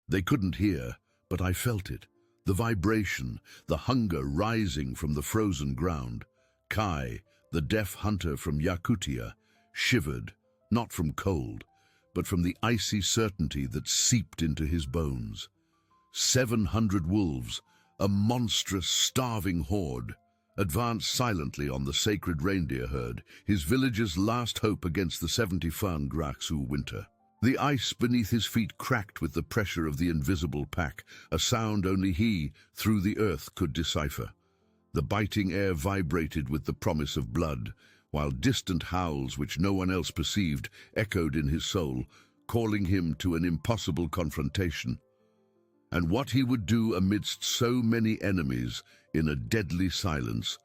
They couldn't hear, but I felt it. The vibration, the hunger rising from the frozen ground. Kai, the deaf hunter from Yakutia, shivered, not from cold, but from the icy certainty that seeped into his bones. 700 wolves, a monstrous, starving horde, advanced silently on the sacred reindeer herd, his village's last hope against the 70-fan Graxu winter. The ice beneath his feet cracked with the pressure of the invisible pack, a sound only he, through the earth, could decipher. The biting air vibrated with the promise of blood, while distant howls which no one else perceived echoed in his soul, calling him to an impossible confrontation. And what he would do amidst so many enemies, in a deadly silence,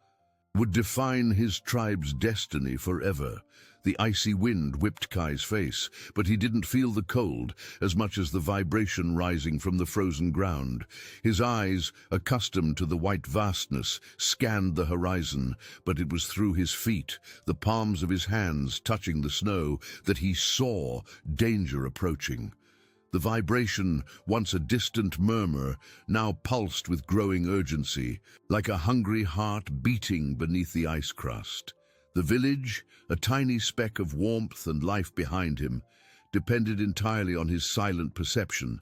would define his tribe's destiny forever. The icy wind whipped Kai's face, but he didn't feel the cold as much as the vibration rising from the frozen ground. His eyes, accustomed to the white vastness, scanned the horizon, but it was through his feet, the palms of his hands touching the snow, that he saw danger approaching. The vibration, once a distant murmur, now pulsed with growing urgency, like a hungry heart beating beneath the ice crust. The village, a tiny speck of warmth and life behind him, depended entirely on his silent perception,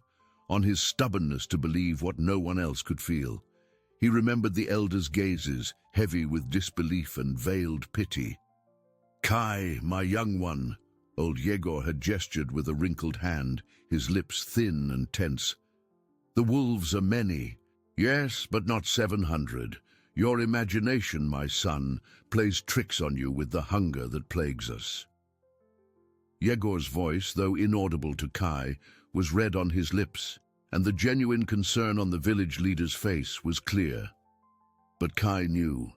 on his stubbornness to believe what no one else could feel. He remembered the elders' gazes, heavy with disbelief and veiled pity. "Kai, my young one," old Yegor had gestured with a wrinkled hand, his lips thin and tense. "The wolves are many. Yes, but not 700. Your imagination, my son, plays tricks on you with the hunger that plagues us." Yegor's voice, though inaudible to Kai, was red on his lips, and the genuine concern on the village leader's face was clear. But Kai knew.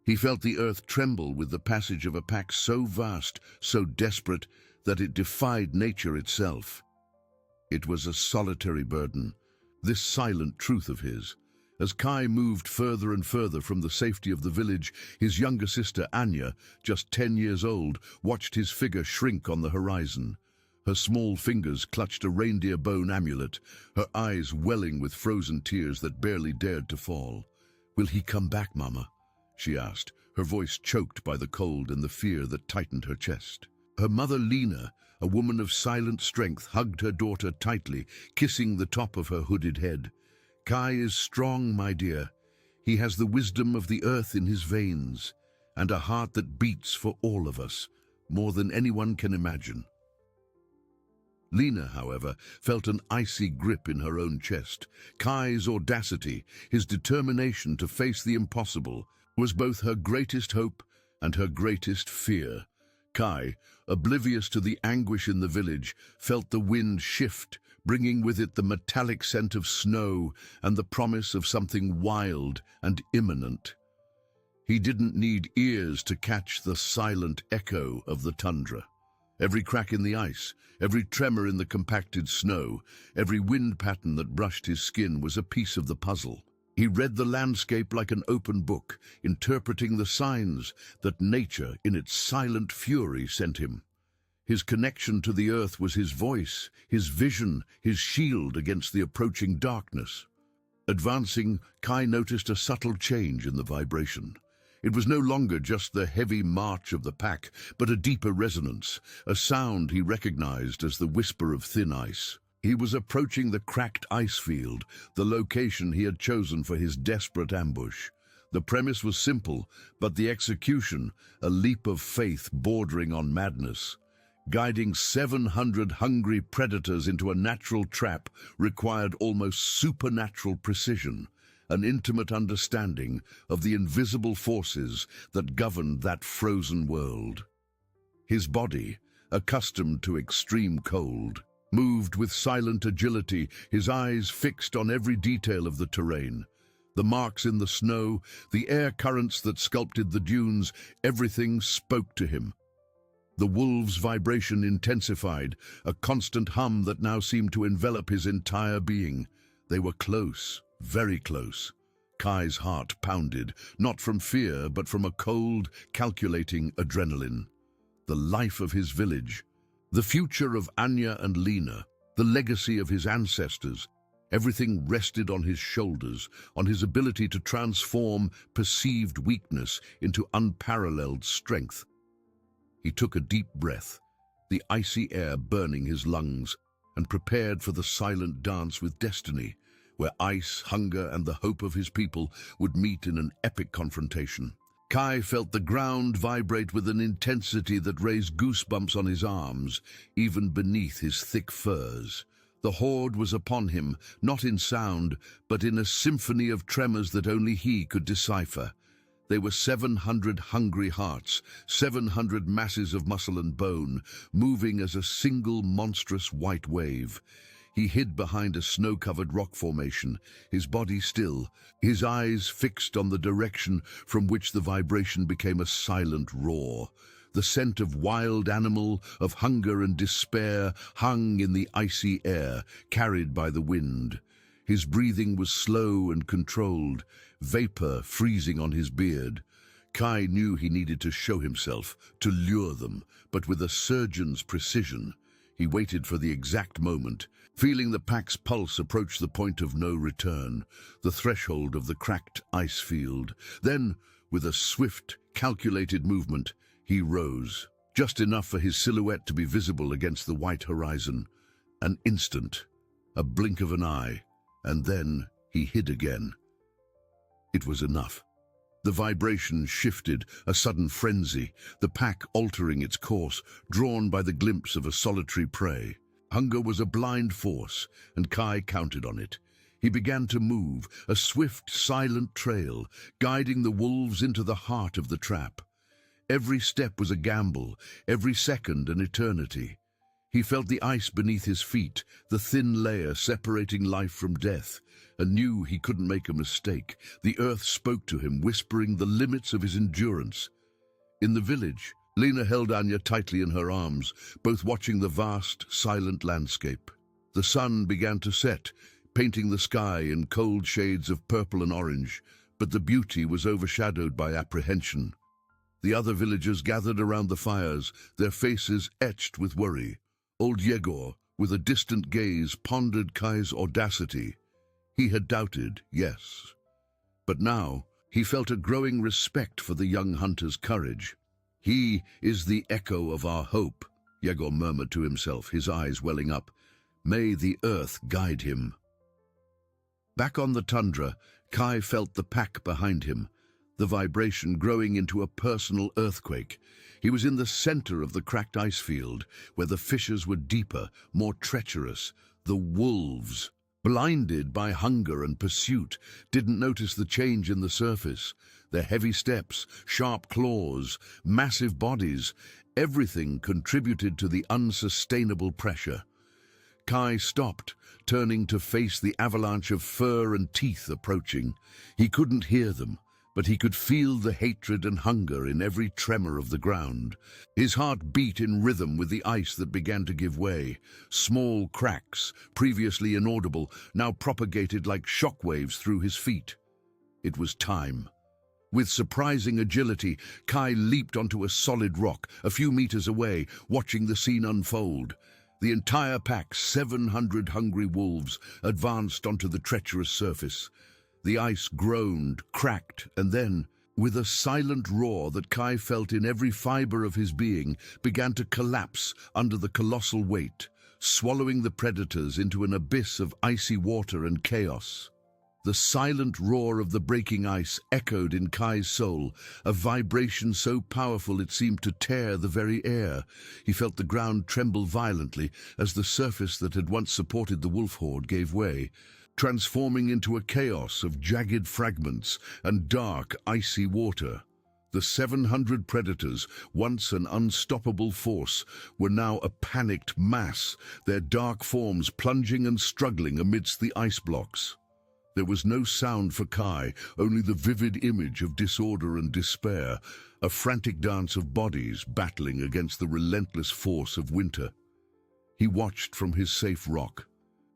He felt the earth tremble with the passage of a pack so vast, so desperate, that it defied nature itself. It was a solitary burden, this silent truth of his. As Kai moved further and further from the safety of the village, his younger sister Anya, just 10 years old, watched his figure shrink on the horizon. Her small fingers clutched a reindeer bone amulet, her eyes welling with frozen tears that barely dared to fall. "Will he come back, Mama?" she asked, her voice choked by the cold and the fear that tightened her chest. Her mother Lena, a woman of silent strength, hugged her daughter tightly, kissing the top of her hooded head. "Kai is strong, my dear. He has the wisdom of the earth in his veins, and a heart that beats for all of us, more than anyone can imagine." Lena, however, felt an icy grip in her own chest. Kai's audacity, his determination to face the impossible, was both her greatest hope and her greatest fear. Kai, oblivious to the anguish in the village, felt the wind shift, bringing with it the metallic scent of snow and the promise of something wild and imminent. He didn't need ears to catch the silent echo of the tundra. Every crack in the ice, every tremor in the compacted snow, every wind pattern that brushed his skin was a piece of the puzzle. He read the landscape like an open book, interpreting the signs that nature, in its silent fury, sent him. His connection to the earth was his voice, his vision, his shield against the approaching darkness. Advancing, Kai noticed a subtle change in the vibration. It was no longer just the heavy march of the pack, but a deeper resonance, a sound he recognized as the whisper of thin ice. He was approaching the cracked ice field, the location he had chosen for his desperate ambush. The premise was simple, but the execution, a leap of faith bordering on madness. Guiding 700 hungry predators into a natural trap required almost supernatural precision, an intimate understanding of the invisible forces that governed that frozen world. His body, accustomed to extreme cold, moved with silent agility, his eyes fixed on every detail of the terrain. The marks in the snow, the air currents that sculpted the dunes, everything spoke to him. The wolves' vibration intensified, a constant hum that now seemed to envelop his entire being. They were close, very close. Kai's heart pounded, not from fear, but from a cold, calculating adrenaline. The life of his village, the future of Anya and Lena, the legacy of his ancestors, Everything rested on his shoulders, on his ability to transform perceived weakness into unparalleled strength. He took a deep breath, the icy air burning his lungs, and prepared for the silent dance with destiny, where ice, hunger, and the hope of his people would meet in an epic confrontation. Kai felt the ground vibrate with an intensity that raised goosebumps on his arms, even beneath his thick furs. The horde was upon him, not in sound, but in a symphony of tremors that only he could decipher. They were 700 hungry hearts, 700 masses of muscle and bone, moving as a single monstrous white wave. He hid behind a snow-covered rock formation, his body still, his eyes fixed on the direction from which the vibration became a silent roar. The scent of wild animal, of hunger and despair, hung in the icy air, carried by the wind. His breathing was slow and controlled, vapor freezing on his beard. Kai knew he needed to show himself, to lure them, but with a surgeon's precision. He waited for the exact moment, feeling the pack's pulse approach the point of no return, the threshold of the cracked ice field. Then, with a swift, calculated movement, he rose, just enough for his silhouette to be visible against the white horizon. An instant, a blink of an eye, and then he hid again. It was enough. The vibration shifted, a sudden frenzy, the pack altering its course, drawn by the glimpse of a solitary prey. Hunger was a blind force, and Kai counted on it. He began to move, a swift, silent trail, guiding the wolves into the heart of the trap. Every step was a gamble, every second an eternity. He felt the ice beneath his feet, the thin layer separating life from death, and knew he couldn't make a mistake. The earth spoke to him, whispering the limits of his endurance. In the village, Lena held Anya tightly in her arms, both watching the vast, silent landscape. The sun began to set, painting the sky in cold shades of purple and orange, but the beauty was overshadowed by apprehension. The other villagers gathered around the fires, their faces etched with worry. Old Yegor, with a distant gaze, pondered Kai's audacity. He had doubted, yes. But now, he felt a growing respect for the young hunter's courage. "He is the echo of our hope," Yegor murmured to himself, his eyes welling up. "May the earth guide him." Back on the tundra, Kai felt the pack behind him, the vibration growing into a personal earthquake. He was in the center of the cracked ice field, where the fissures were deeper, more treacherous. The wolves, blinded by hunger and pursuit, didn't notice the change in the surface. Their heavy steps, sharp claws, massive bodies, everything contributed to the unsustainable pressure. Kai stopped, turning to face the avalanche of fur and teeth approaching. He couldn't hear them, but he could feel the hatred and hunger in every tremor of the ground. His heart beat in rhythm with the ice that began to give way. Small cracks, previously inaudible, now propagated like shockwaves through his feet. It was time. With surprising agility, Kai leaped onto a solid rock, a few meters away, watching the scene unfold. The entire pack, 700 hungry wolves, advanced onto the treacherous surface. The ice groaned, cracked, and then, with a silent roar that Kai felt in every fiber of his being, began to collapse under the colossal weight, swallowing the predators into an abyss of icy water and chaos. The silent roar of the breaking ice echoed in Kai's soul, a vibration so powerful it seemed to tear the very air. He felt the ground tremble violently as the surface that had once supported the wolf horde gave way, transforming into a chaos of jagged fragments and dark, icy water. The 700 predators, once an unstoppable force, were now a panicked mass, their dark forms plunging and struggling amidst the ice blocks. There was no sound for Kai, only the vivid image of disorder and despair, a frantic dance of bodies battling against the relentless force of winter. He watched from his safe rock,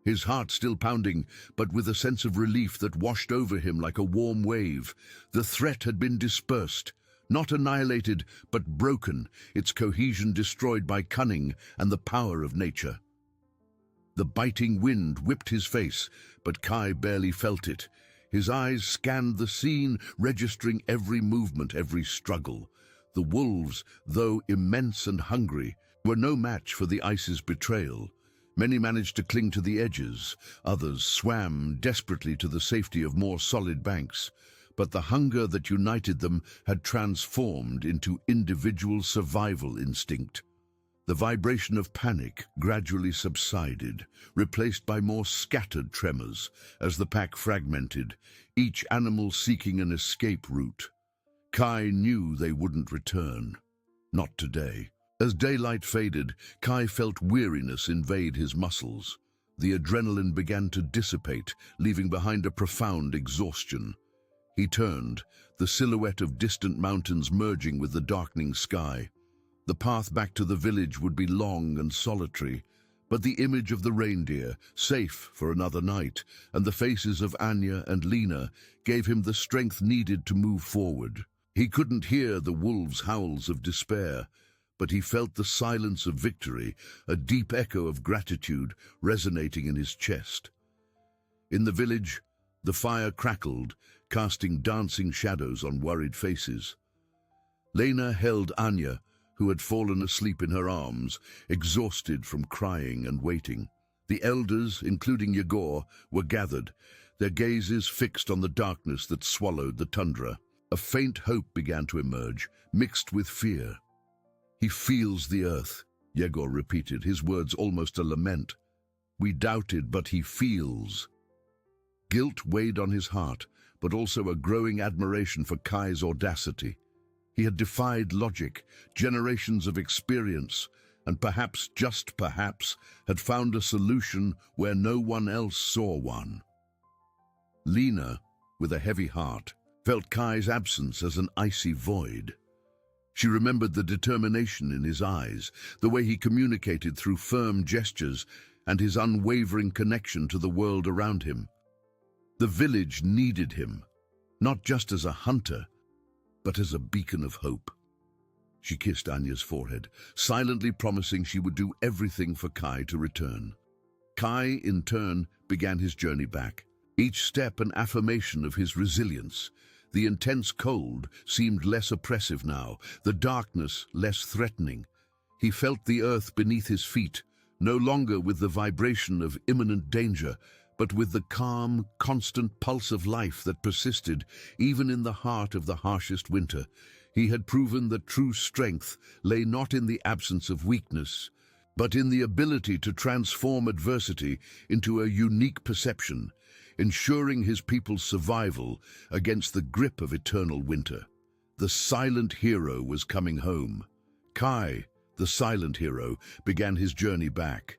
his heart still pounding, but with a sense of relief that washed over him like a warm wave. The threat had been dispersed, not annihilated, but broken, its cohesion destroyed by cunning and the power of nature. The biting wind whipped his face, but Kai barely felt it. His eyes scanned the scene, registering every movement, every struggle. The wolves, though immense and hungry, were no match for the ice's betrayal. Many managed to cling to the edges, others swam desperately to the safety of more solid banks. But the hunger that united them had transformed into individual survival instinct. The vibration of panic gradually subsided, replaced by more scattered tremors as the pack fragmented, each animal seeking an escape route. Kai knew they wouldn't return. Not today. As daylight faded, Kai felt weariness invade his muscles. The adrenaline began to dissipate, leaving behind a profound exhaustion. He turned, the silhouette of distant mountains merging with the darkening sky. The path back to the village would be long and solitary, but the image of the reindeer, safe for another night, and the faces of Anya and Lena gave him the strength needed to move forward. He couldn't hear the wolves' howls of despair, but he felt the silence of victory, a deep echo of gratitude resonating in his chest. In the village, the fire crackled, casting dancing shadows on worried faces. Lena held Anya, who had fallen asleep in her arms, exhausted from crying and waiting. The elders, including Yegor, were gathered, their gazes fixed on the darkness that swallowed the tundra. A faint hope began to emerge, mixed with fear. "He feels the earth," Yegor repeated, his words almost a lament. "We doubted, but he feels." Guilt weighed on his heart, but also a growing admiration for Kai's audacity. He had defied logic, generations of experience, and perhaps, just perhaps, had found a solution where no one else saw one. Lena, with a heavy heart, felt Kai's absence as an icy void. She remembered the determination in his eyes, the way he communicated through firm gestures, and his unwavering connection to the world around him. The village needed him, not just as a hunter, but as a beacon of hope. She kissed Anya's forehead, silently promising she would do everything for Kai to return. Kai, in turn, began his journey back, each step an affirmation of his resilience. The intense cold seemed less oppressive now, the darkness less threatening. He felt the earth beneath his feet, no longer with the vibration of imminent danger, but with the calm, constant pulse of life that persisted even in the heart of the harshest winter. He had proven that true strength lay not in the absence of weakness, but in the ability to transform adversity into a unique perception, ensuring his people's survival against the grip of eternal winter. The silent hero was coming home. Kai, the silent hero, began his journey back.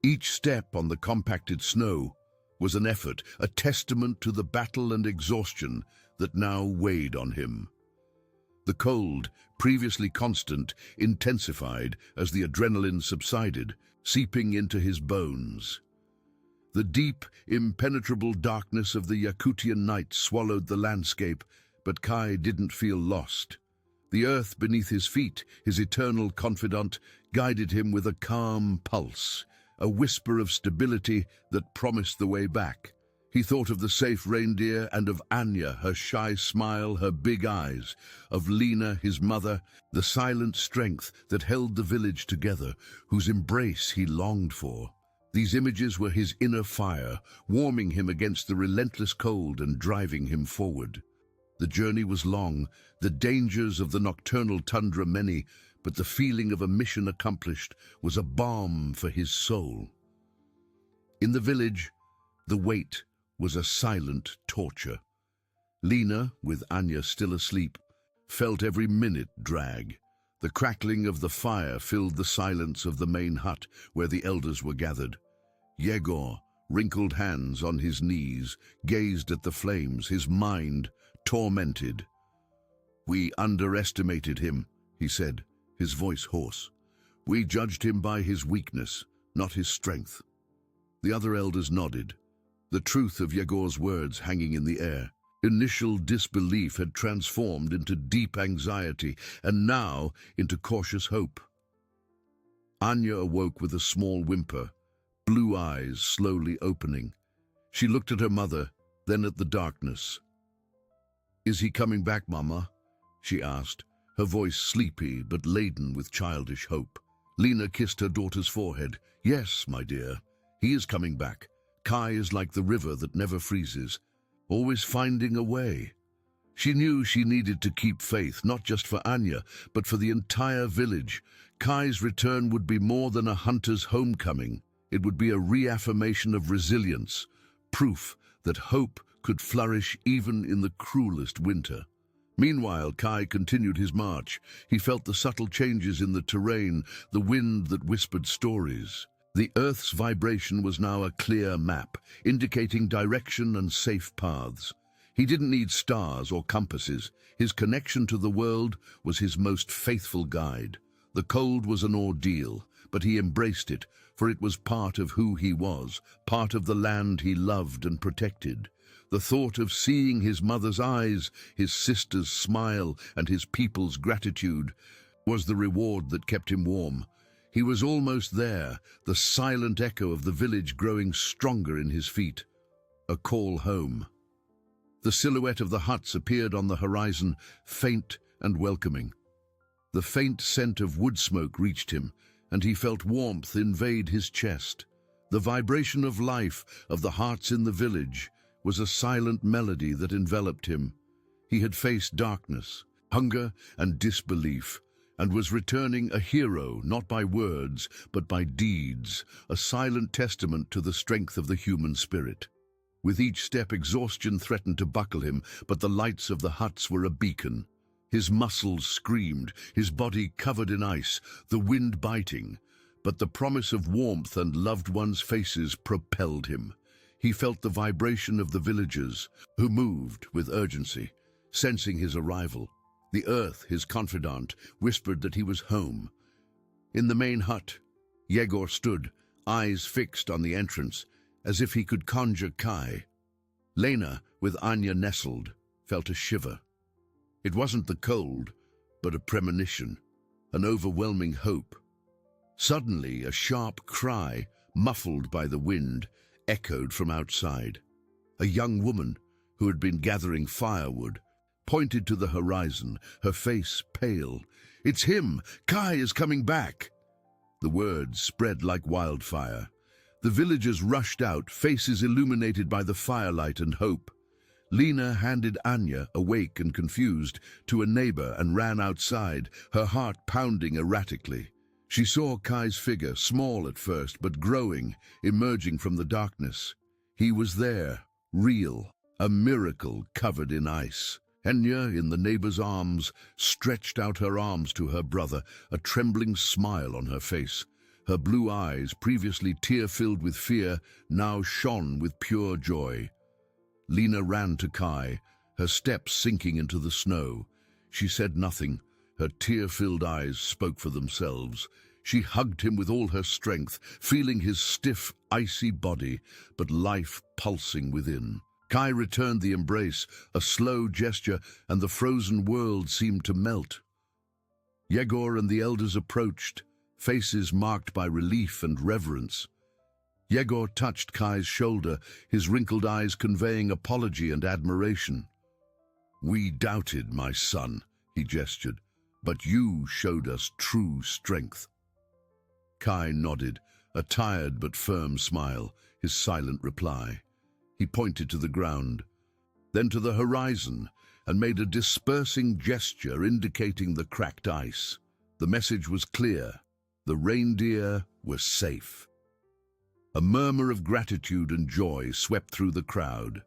Each step on the compacted snow was an effort, a testament to the battle and exhaustion that now weighed on him. The cold, previously constant, intensified as the adrenaline subsided, seeping into his bones. The deep, impenetrable darkness of the Yakutian night swallowed the landscape, but Kai didn't feel lost. The earth beneath his feet, his eternal confidant, guided him with a calm pulse, a whisper of stability that promised the way back. He thought of the safe reindeer and of Anya, her shy smile, her big eyes, of Lena, his mother, the silent strength that held the village together, whose embrace he longed for. These images were his inner fire, warming him against the relentless cold and driving him forward. The journey was long, the dangers of the nocturnal tundra many, but the feeling of a mission accomplished was a balm for his soul. In the village, the wait was a silent torture. Lena, with Anya still asleep, felt every minute drag. The crackling of the fire filled the silence of the main hut where the elders were gathered. Yegor, wrinkled hands on his knees, gazed at the flames, his mind tormented. "We underestimated him," he said, his voice hoarse. "We judged him by his weakness, not his strength." The other elders nodded, the truth of Yegor's words hanging in the air. Initial disbelief had transformed into deep anxiety, and now into cautious hope. Anya awoke with a small whimper, blue eyes slowly opening. She looked at her mother, then at the darkness. "Is he coming back, Mama?" she asked, her voice sleepy but laden with childish hope. Lena kissed her daughter's forehead. "Yes, my dear, he is coming back. Kai is like the river that never freezes, always finding a way." She knew she needed to keep faith, not just for Anya, but for the entire village. Kai's return would be more than a hunter's homecoming. It would be a reaffirmation of resilience, proof that hope could flourish even in the cruelest winter. Meanwhile, Kai continued his march. He felt the subtle changes in the terrain, the wind that whispered stories. The Earth's vibration was now a clear map, indicating direction and safe paths. He didn't need stars or compasses. His connection to the world was his most faithful guide. The cold was an ordeal, but he embraced it, for it was part of who he was, part of the land he loved and protected. The thought of seeing his mother's eyes, his sister's smile, and his people's gratitude was the reward that kept him warm. He was almost there, the silent echo of the village growing stronger in his feet. A call home. The silhouette of the huts appeared on the horizon, faint and welcoming. The faint scent of wood smoke reached him, and he felt warmth invade his chest. The vibration of life, of the hearts in the village, was a silent melody that enveloped him. He had faced darkness, hunger, and disbelief, and was returning a hero, not by words, but by deeds, a silent testament to the strength of the human spirit. With each step, exhaustion threatened to buckle him, but the lights of the huts were a beacon. His muscles screamed, his body covered in ice, the wind biting, but the promise of warmth and loved ones' faces propelled him. He felt the vibration of the villagers, who moved with urgency, sensing his arrival. The earth, his confidant, whispered that he was home. In the main hut, Yegor stood, eyes fixed on the entrance, as if he could conjure Kai. Lena, with Anya nestled, felt a shiver. It wasn't the cold, but a premonition, an overwhelming hope. Suddenly, a sharp cry, muffled by the wind, echoed from outside. A young woman, who had been gathering firewood, pointed to the horizon, her face pale. "It's him! Kai is coming back!" The words spread like wildfire. The villagers rushed out, faces illuminated by the firelight and hope. Lena handed Anya, awake and confused, to a neighbor and ran outside, her heart pounding erratically. She saw Kai's figure, small at first, but growing, emerging from the darkness. He was there, real, a miracle covered in ice. Enya, in the neighbor's arms, stretched out her arms to her brother, a trembling smile on her face. Her blue eyes, previously tear-filled with fear, now shone with pure joy. Lena ran to Kai, her steps sinking into the snow. She said nothing. Her tear-filled eyes spoke for themselves. She hugged him with all her strength, feeling his stiff, icy body, but life pulsing within. Kai returned the embrace, a slow gesture, and the frozen world seemed to melt. Yegor and the elders approached, faces marked by relief and reverence. Yegor touched Kai's shoulder, his wrinkled eyes conveying apology and admiration. "We doubted, my son," he gestured, "but you showed us true strength." Kai nodded, a tired but firm smile, his silent reply. He pointed to the ground, then to the horizon, and made a dispersing gesture indicating the cracked ice. The message was clear. The reindeer were safe. A murmur of gratitude and joy swept through the crowd.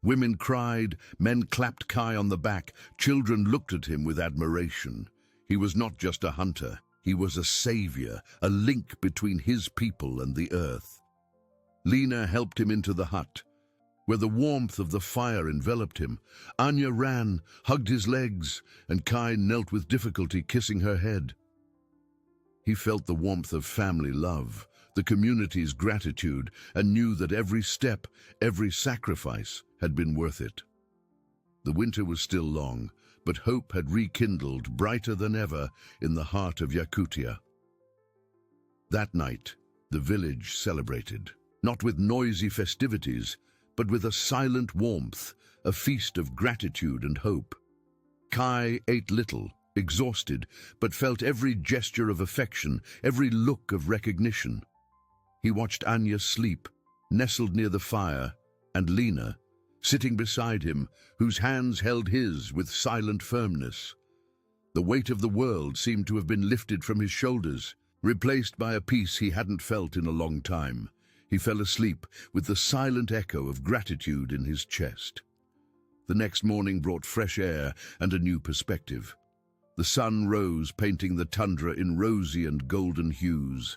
Women cried, men clapped Kai on the back, children looked at him with admiration. He was not just a hunter, he was a savior, a link between his people and the earth. Lena helped him into the hut, where the warmth of the fire enveloped him. Anya ran, hugged his legs, and Kai knelt with difficulty, kissing her head. He felt the warmth of family love, the community's gratitude, and knew that every step, every sacrifice had been worth it. The winter was still long, but hope had rekindled brighter than ever in the heart of Yakutia. That night, The village celebrated, not with noisy festivities, but with a silent warmth, a feast of gratitude and hope. Kai ate little, exhausted, but felt every gesture of affection, every look of recognition. He watched Anya sleep, nestled near the fire, and Lena, sitting beside him, whose hands held his with silent firmness. The weight of the world seemed to have been lifted from his shoulders, replaced by a peace he hadn't felt in a long time. He fell asleep with the silent echo of gratitude in his chest. The next morning brought fresh air and a new perspective. The sun rose, painting the tundra in rosy and golden hues.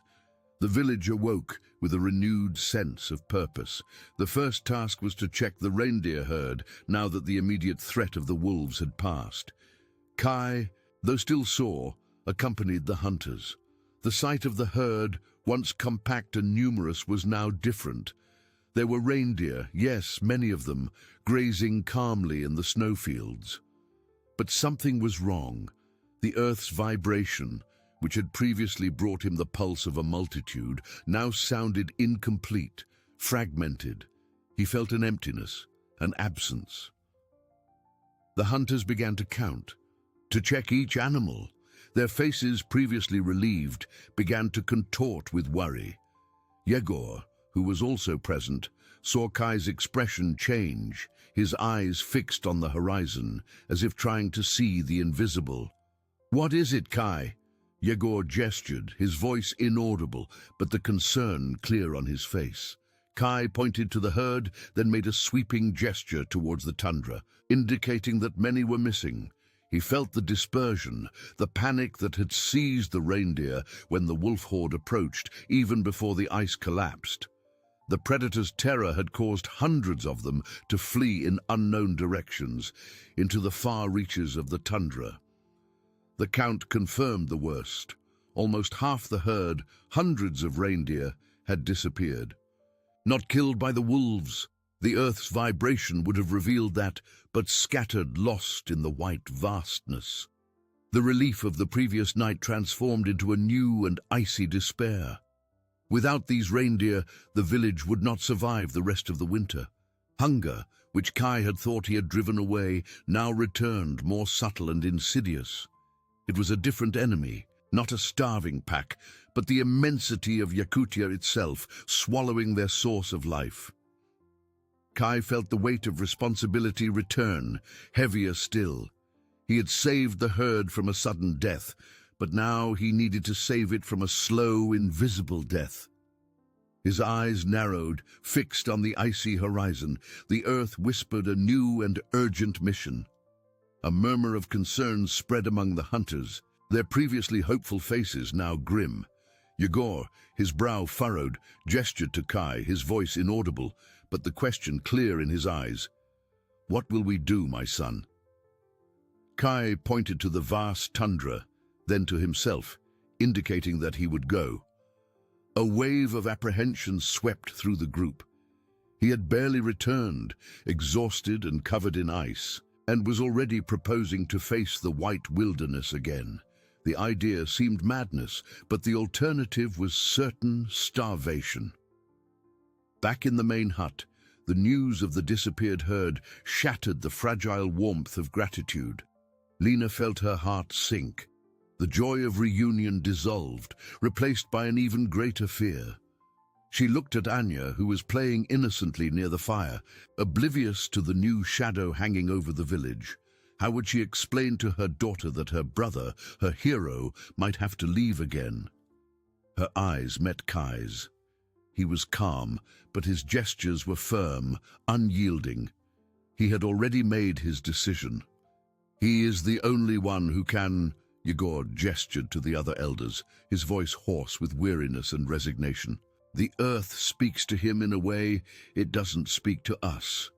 The village awoke with a renewed sense of purpose. The first task was to check the reindeer herd, now that the immediate threat of the wolves had passed. Kai, though still sore, accompanied the hunters. The sight of the herd, once compact and numerous, was now different. There were reindeer, yes, many of them, grazing calmly in the snowfields. But something was wrong. The earth's vibration, which had previously brought him the pulse of a multitude, now sounded incomplete, fragmented. He felt an emptiness, an absence. The hunters began to count, to check each animal. Their faces, previously relieved, began to contort with worry. Yegor, who was also present, saw Kai's expression change, his eyes fixed on the horizon, as if trying to see the invisible. "What is it, Kai?" Yegor gestured, his voice inaudible, but the concern clear on his face. Kai pointed to the herd, then made a sweeping gesture towards the tundra, indicating that many were missing. He felt the dispersion, the panic that had seized the reindeer when the wolf horde approached, even before the ice collapsed. The predator's terror had caused hundreds of them to flee in unknown directions, into the far reaches of the tundra. The count confirmed the worst. Almost half the herd, hundreds of reindeer, had disappeared. Not killed by the wolves. The earth's vibration would have revealed that, but scattered, lost in the white vastness. The relief of the previous night transformed into a new and icy despair. Without these reindeer, the village would not survive the rest of the winter. Hunger, which Kai had thought he had driven away, now returned, more subtle and insidious. It was a different enemy, not a starving pack, but the immensity of Yakutia itself, swallowing their source of life. Kai felt the weight of responsibility return, heavier still. He had saved the herd from a sudden death, but now he needed to save it from a slow, invisible death. His eyes narrowed, fixed on the icy horizon. The earth whispered a new and urgent mission. A murmur of concern spread among the hunters, their previously hopeful faces now grim. Yegor, his brow furrowed, gestured to Kai, his voice inaudible, but the question clear in his eyes. "What will we do, my son?" Kai pointed to the vast tundra, then to himself, indicating that he would go. A wave of apprehension swept through the group. He had barely returned, exhausted and covered in ice, and was already proposing to face the white wilderness again. The idea seemed madness, but the alternative was certain starvation. Back in the main hut, the news of the disappeared herd shattered the fragile warmth of gratitude. Lena felt her heart sink. The joy of reunion dissolved, replaced by an even greater fear. She looked at Anya, who was playing innocently near the fire, oblivious to the new shadow hanging over the village. How would she explain to her daughter that her brother, her hero, might have to leave again? Her eyes met Kai's. He was calm, but his gestures were firm, unyielding. He had already made his decision. "He is the only one who can..." Yegor gestured to the other elders, his voice hoarse with weariness and resignation. "The earth speaks to him in a way it doesn't speak to us."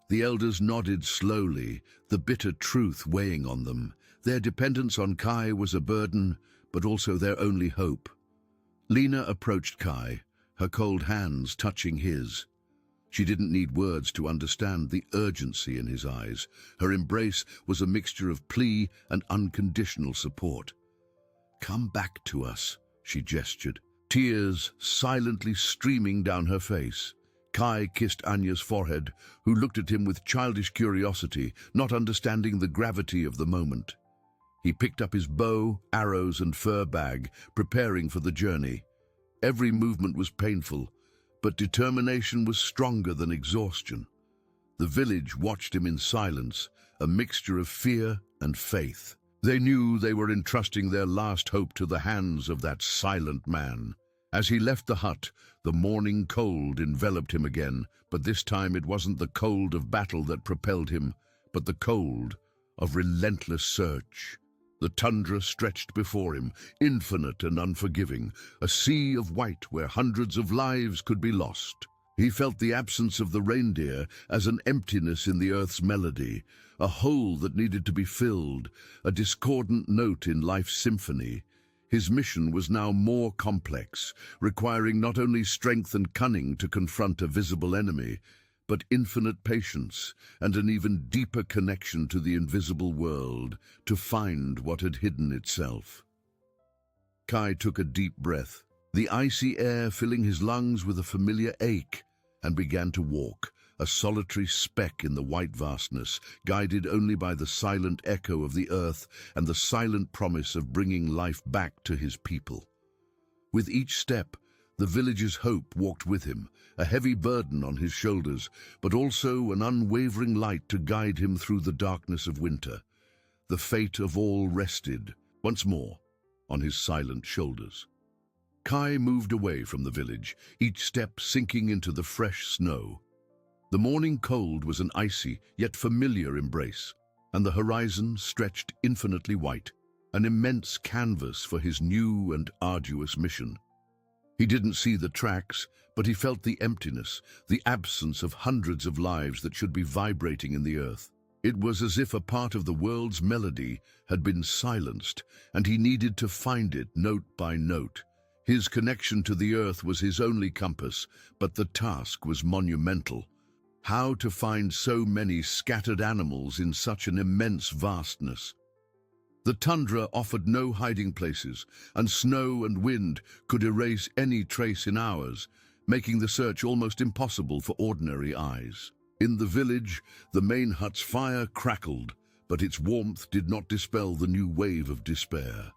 The elders nodded slowly, the bitter truth weighing on them. Their dependence on Kai was a burden, but also their only hope. Lena approached Kai, her cold hands touching his. She didn't need words to understand the urgency in his eyes. Her embrace was a mixture of plea and unconditional support. "Come back to us," she gestured. tears silently streaming down her face. Kai kissed Anya's forehead, who looked at him with childish curiosity, not understanding the gravity of the moment. He picked up his bow, arrows, and fur bag, preparing for the journey. Every movement was painful, but determination was stronger than exhaustion. The village watched him in silence, a mixture of fear and faith. They knew they were entrusting their last hope to the hands of that silent man. As he left the hut, the morning cold enveloped him again, but this time it wasn't the cold of battle that propelled him, but the cold of relentless search. The tundra stretched before him, infinite and unforgiving, a sea of white where hundreds of lives could be lost. He felt the absence of the reindeer as an emptiness in the earth's melody, a hole that needed to be filled, a discordant note in life's symphony. His mission was now more complex, requiring not only strength and cunning to confront a visible enemy, but infinite patience and an even deeper connection to the invisible world to find what had hidden itself. Kai took a deep breath, the icy air filling his lungs with a familiar ache, and began to walk, a solitary speck in the white vastness, guided only by the silent echo of the earth and the silent promise of bringing life back to his people. With each step, the village's hope walked with him, a heavy burden on his shoulders, but also an unwavering light to guide him through the darkness of winter. The fate of all rested, once more, on his silent shoulders. Kai moved away from the village, each step sinking into the fresh snow. The morning cold was an icy, yet familiar embrace, and the horizon stretched infinitely white, an immense canvas for his new and arduous mission. He didn't see the tracks, but he felt the emptiness, the absence of hundreds of lives that should be vibrating in the earth. It was as if a part of the world's melody had been silenced, and he needed to find it note by note. His connection to the earth was his only compass, but the task was monumental. How to find so many scattered animals in such an immense vastness? The tundra offered no hiding places, and snow and wind could erase any trace in hours, making the search almost impossible for ordinary eyes. In the village, the main hut's fire crackled, but its warmth did not dispel the new wave of despair.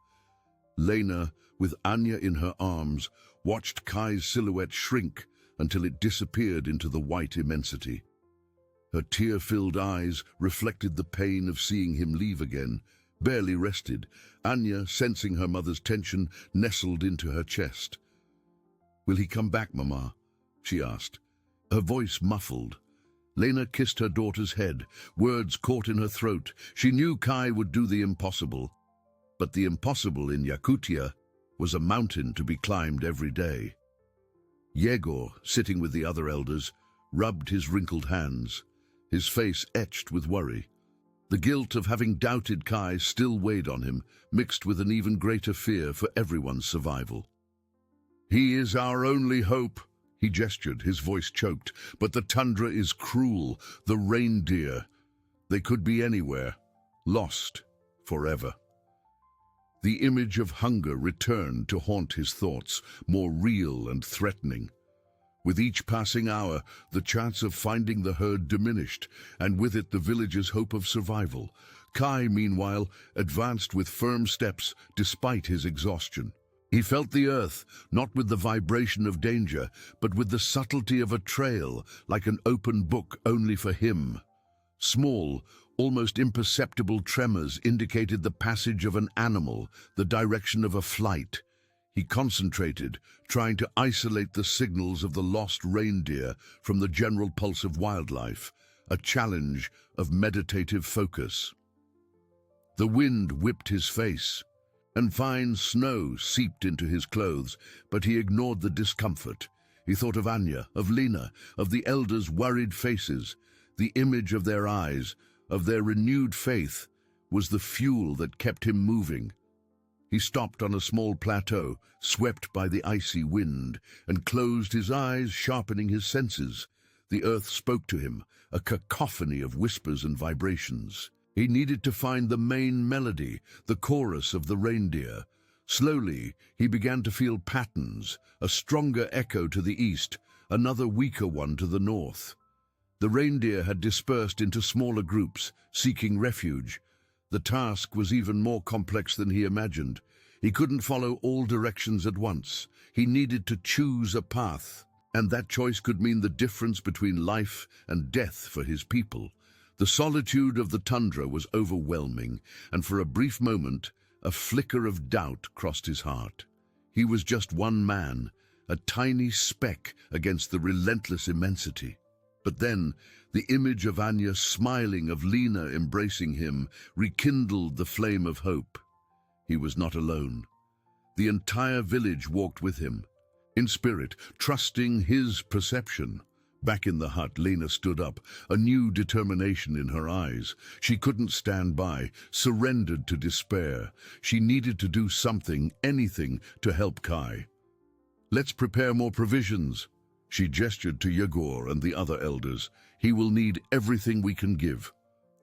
Lena, with Anya in her arms, watched Kai's silhouette shrink until it disappeared into the white immensity. Her tear-filled eyes reflected the pain of seeing him leave again. Barely rested, Anya, sensing her mother's tension, nestled into her chest. "Will he come back, Mama?" she asked, her voice muffled. Lena kissed her daughter's head, words caught in her throat. She knew Kai would do the impossible, but the impossible in Yakutia was a mountain to be climbed every day. Yegor, sitting with the other elders, rubbed his wrinkled hands, his face etched with worry. The guilt of having doubted Kai still weighed on him, mixed with an even greater fear for everyone's survival. "He is our only hope," he gestured, his voice choked. "But the tundra is cruel, the reindeer. They could be anywhere, lost forever." The image of hunger returned to haunt his thoughts, more real and threatening. With each passing hour, the chance of finding the herd diminished, and with it the village's hope of survival. Kai, meanwhile, advanced with firm steps despite his exhaustion. He felt the earth, not with the vibration of danger, but with the subtlety of a trail, like an open book only for him. Small, almost imperceptible tremors indicated the passage of an animal, the direction of a flight. He concentrated, trying to isolate the signals of the lost reindeer from the general pulse of wildlife, a challenge of meditative focus. The wind whipped his face, and fine snow seeped into his clothes, but he ignored the discomfort. He thought of Anya, of Lena, of the elders' worried faces. The image of their eyes, of their renewed faith, was the fuel that kept him moving. He stopped on a small plateau, swept by the icy wind, and closed his eyes, sharpening his senses. The earth spoke to him, a cacophony of whispers and vibrations. He needed to find the main melody, the chorus of the reindeer, Slowly, he began to feel patterns, a stronger echo to the east, another weaker one to the north. The reindeer had dispersed into smaller groups, seeking refuge. The task was even more complex than he imagined. He couldn't follow all directions at once. He needed to choose a path, and that choice could mean the difference between life and death for his people. The solitude of the tundra was overwhelming, and for a brief moment, a flicker of doubt crossed his heart. He was just one man, a tiny speck against the relentless immensity. But then, the image of Anya smiling, of Lena embracing him, rekindled the flame of hope. He was not alone. The entire village walked with him, in spirit, trusting his perception. Back in the hut, Lena stood up, a new determination in her eyes. She couldn't stand by, surrendered to despair. She needed to do something, anything, to help Kai. "Let's prepare more provisions." She gestured to Yegor and the other elders. "He will need everything we can give."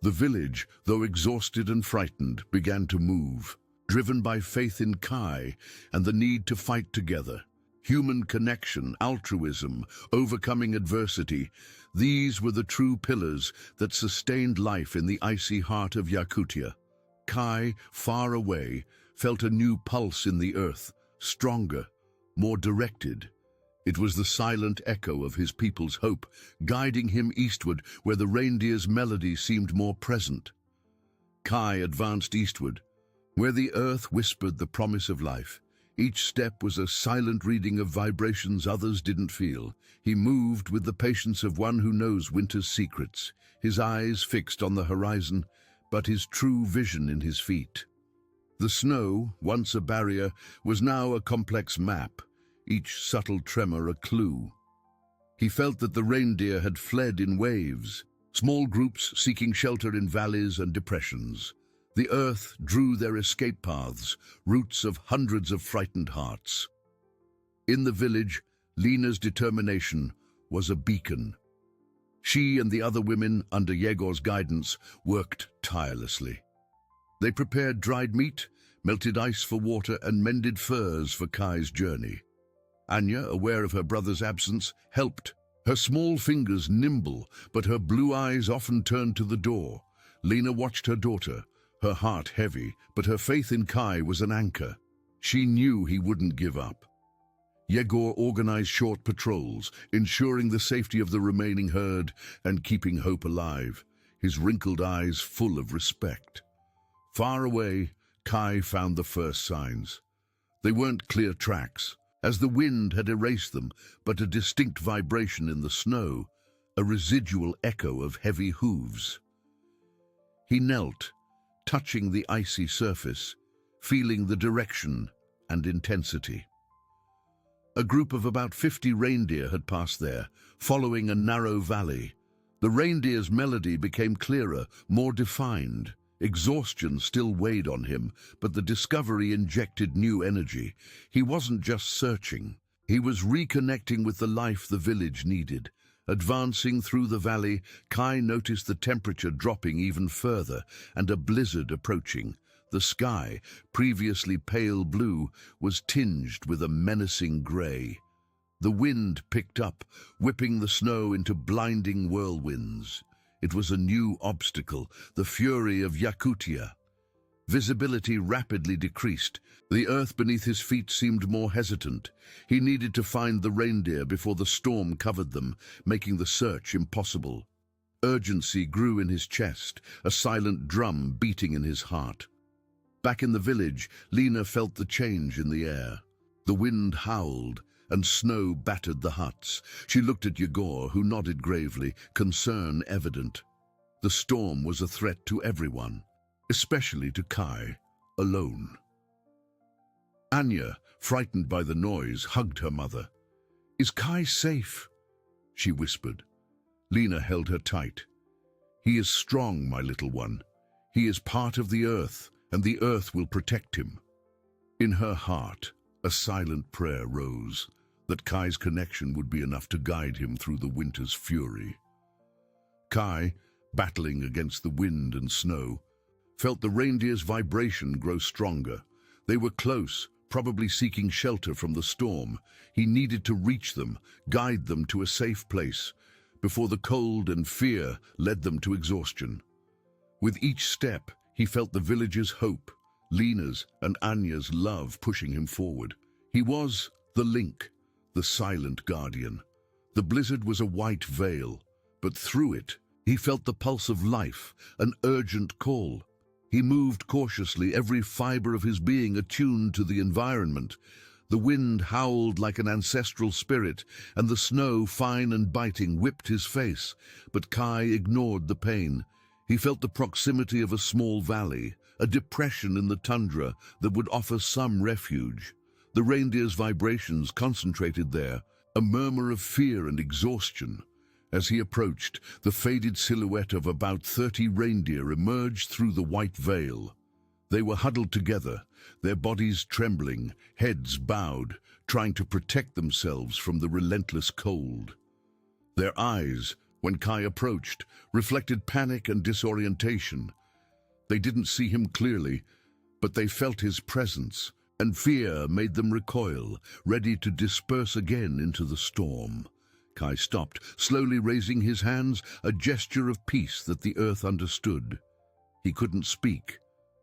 The village, though exhausted and frightened, began to move, driven by faith in Kai and the need to fight together. Human connection, altruism, overcoming adversity, these were the true pillars that sustained life in the icy heart of Yakutia. Kai, far away, felt a new pulse in the earth, stronger, more directed. It was the silent echo of his people's hope, guiding him eastward where the reindeer's melody seemed more present. Kai advanced eastward, where the earth whispered the promise of life. Each step was a silent reading of vibrations others didn't feel. He moved with the patience of one who knows winter's secrets, his eyes fixed on the horizon, but his true vision in his feet. The snow, once a barrier, was now a complex map, each subtle tremor a clue. He felt that the reindeer had fled in waves, small groups seeking shelter in valleys and depressions. The earth drew their escape paths, roots of hundreds of frightened hearts. In the village, Lena's determination was a beacon. She and the other women, under Yegor's guidance, worked tirelessly. They prepared dried meat, melted ice for water, and mended furs for Kai's journey. Anya, aware of her brother's absence, helped, her small fingers nimble, but her blue eyes often turned to the door. Lena watched her daughter, her heart heavy, but her faith in Kai was an anchor. She knew he wouldn't give up. Yegor organized short patrols, ensuring the safety of the remaining herd and keeping hope alive, his wrinkled eyes full of respect. Far away, Kai found the first signs. They weren't clear tracks, as the wind had erased them, but a distinct vibration in the snow, a residual echo of heavy hooves. He knelt, touching the icy surface, feeling the direction and intensity. A group of about 50 reindeer had passed there, following a narrow valley. The reindeer's melody became clearer, more defined. Exhaustion still weighed on him, but the discovery injected new energy. He wasn't just searching. He was reconnecting with the life the village needed. Advancing through the valley, Kai noticed the temperature dropping even further and a blizzard approaching. The sky, previously pale blue, was tinged with a menacing grey. The wind picked up, whipping the snow into blinding whirlwinds. It was a new obstacle, the fury of Yakutia. Visibility rapidly decreased. The earth beneath his feet seemed more hesitant. He needed to find the reindeer before the storm covered them, making the search impossible. Urgency grew in his chest, a silent drum beating in his heart. Back in the village, Lena felt the change in the air. The wind howled, and snow battered the huts. She looked at Yegor, who nodded gravely, concern evident. The storm was a threat to everyone, especially to Kai, alone. Anya, frightened by the noise, hugged her mother. "Is Kai safe?" she whispered. Lena held her tight. "He is strong, my little one. He is part of the earth, and the earth will protect him." In her heart, a silent prayer rose, that Kai's connection would be enough to guide him through the winter's fury. Kai, battling against the wind and snow, felt the reindeer's vibration grow stronger. They were close, probably seeking shelter from the storm. He needed to reach them, guide them to a safe place, before the cold and fear led them to exhaustion. With each step, he felt the village's hope, Lena's and Anya's love pushing him forward. He was the link, the silent guardian. The blizzard was a white veil, but through it, he felt the pulse of life, an urgent call. He moved cautiously, every fiber of his being attuned to the environment. The wind howled like an ancestral spirit, and the snow, fine and biting, whipped his face. But Kai ignored the pain. He felt the proximity of a small valley, a depression in the tundra that would offer some refuge. The reindeer's vibrations concentrated there, a murmur of fear and exhaustion. As he approached, the faded silhouette of about 30 reindeer emerged through the white veil. They were huddled together, their bodies trembling, heads bowed, trying to protect themselves from the relentless cold. Their eyes, when Kai approached, reflected panic and disorientation. They didn't see him clearly, but they felt his presence, and fear made them recoil, ready to disperse again into the storm. Kai stopped, slowly raising his hands, a gesture of peace that the earth understood. He couldn't speak,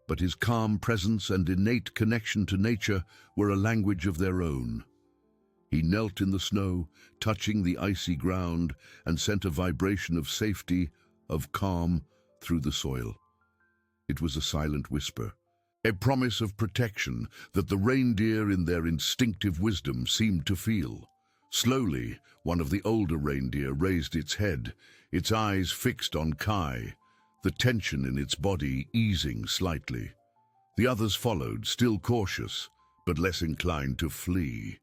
but his calm presence and innate connection to nature were a language of their own. He knelt in the snow, touching the icy ground, and sent a vibration of safety, of calm, through the soil. It was a silent whisper, a promise of protection that the reindeer in their instinctive wisdom seemed to feel. Slowly, one of the older reindeer raised its head, its eyes fixed on Kai, the tension in its body easing slightly. The others followed, still cautious, but less inclined to flee.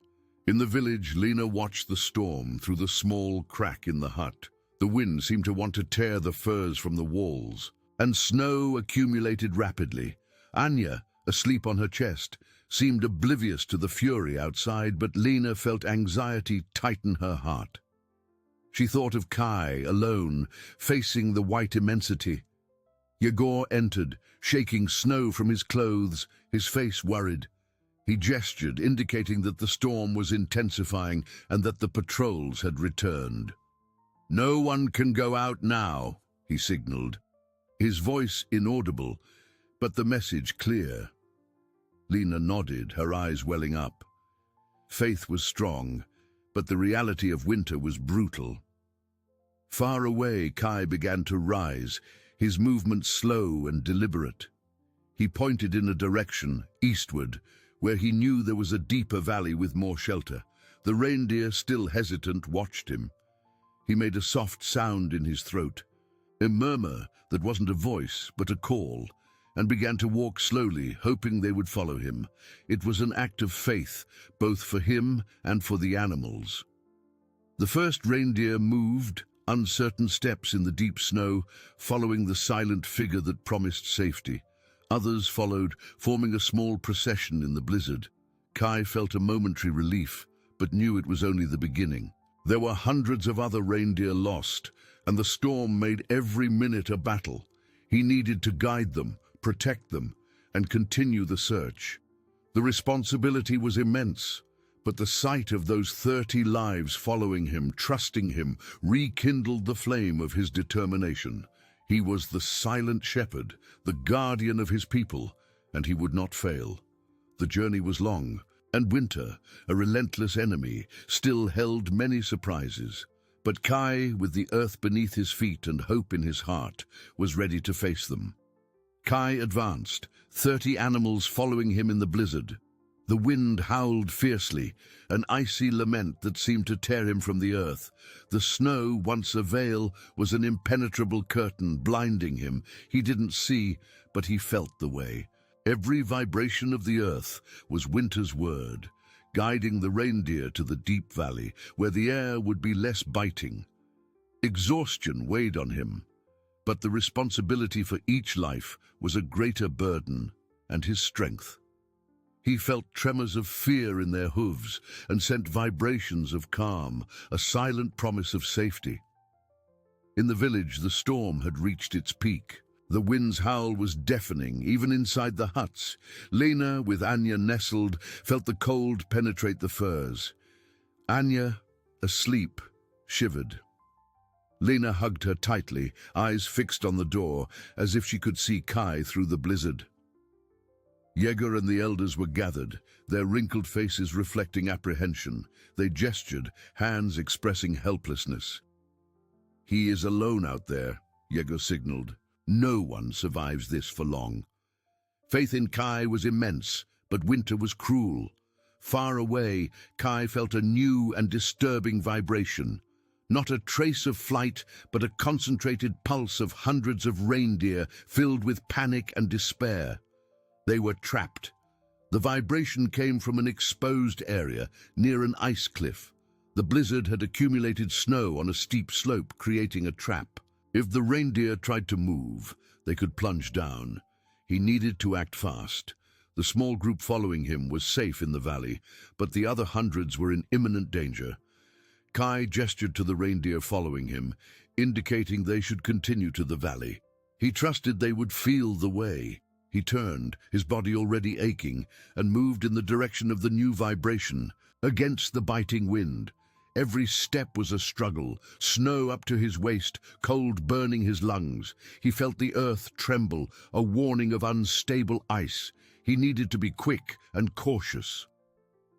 In the village, Lena watched the storm through the small crack in the hut. The wind seemed to want to tear the furs from the walls, and snow accumulated rapidly. Anya, asleep on her chest, seemed oblivious to the fury outside, but Lena felt anxiety tighten her heart. She thought of Kai, alone, facing the white immensity. Yegor entered, shaking snow from his clothes, his face worried. He gestured, indicating that the storm was intensifying and that the patrols had returned. "No one can go out now," he signaled, his voice inaudible, but the message clear. Lena nodded, her eyes welling up. Faith was strong, but the reality of winter was brutal. Far away, Kai began to rise, his movements slow and deliberate. He pointed in a direction, eastward, where he knew there was a deeper valley with more shelter. The reindeer, still hesitant, watched him. He made a soft sound in his throat, a murmur that wasn't a voice, but a call, and began to walk slowly, hoping they would follow him. It was an act of faith, both for him and for the animals. The first reindeer moved, uncertain steps in the deep snow, following the silent figure that promised safety. Others followed, forming a small procession in the blizzard. Kai felt a momentary relief, but knew it was only the beginning. There were hundreds of other reindeer lost, and the storm made every minute a battle. He needed to guide them, protect them, and continue the search. The responsibility was immense, but the sight of those 30 lives following him, trusting him, rekindled the flame of his determination. He was the silent shepherd, the guardian of his people, and he would not fail. The journey was long, and winter, a relentless enemy, still held many surprises. But Kai, with the earth beneath his feet and hope in his heart, was ready to face them. Kai advanced, 30 animals following him in the blizzard. The wind howled fiercely, an icy lament that seemed to tear him from the earth. The snow, once a veil, was an impenetrable curtain, blinding him. He didn't see, but he felt the way. Every vibration of the earth was winter's word, guiding the reindeer to the deep valley, where the air would be less biting. Exhaustion weighed on him, but the responsibility for each life was a greater burden, and his strength. He felt tremors of fear in their hooves and sent vibrations of calm, a silent promise of safety. In the village, the storm had reached its peak. The wind's howl was deafening, even inside the huts. Lena, with Anya nestled, felt the cold penetrate the furs. Anya, asleep, shivered. Lena hugged her tightly, eyes fixed on the door, as if she could see Kai through the blizzard. Yeager and the elders were gathered, their wrinkled faces reflecting apprehension. They gestured, hands expressing helplessness. "He is alone out there," Yeager signaled. "No one survives this for long." Faith in Kai was immense, but winter was cruel. Far away, Kai felt a new and disturbing vibration. Not a trace of flight, but a concentrated pulse of hundreds of reindeer filled with panic and despair. They were trapped. The vibration came from an exposed area near an ice cliff. The blizzard had accumulated snow on a steep slope, creating a trap. If the reindeer tried to move, they could plunge down. He needed to act fast. The small group following him was safe in the valley, but the other hundreds were in imminent danger. Kai gestured to the reindeer following him, indicating they should continue to the valley. He trusted they would feel the way. He turned, his body already aching, and moved in the direction of the new vibration, against the biting wind. Every step was a struggle, snow up to his waist, cold burning his lungs. He felt the earth tremble, a warning of unstable ice. He needed to be quick and cautious.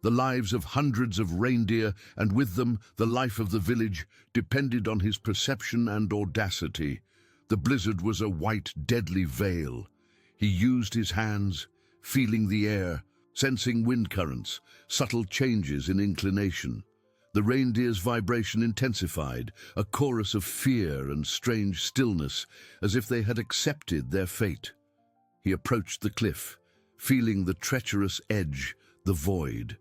The lives of hundreds of reindeer, and with them the life of the village, depended on his perception and audacity. The blizzard was a white, deadly veil. He used his hands, feeling the air, sensing wind currents, subtle changes in inclination. The reindeer's vibration intensified, a chorus of fear and strange stillness, as if they had accepted their fate. He approached the cliff, feeling the treacherous edge, the void.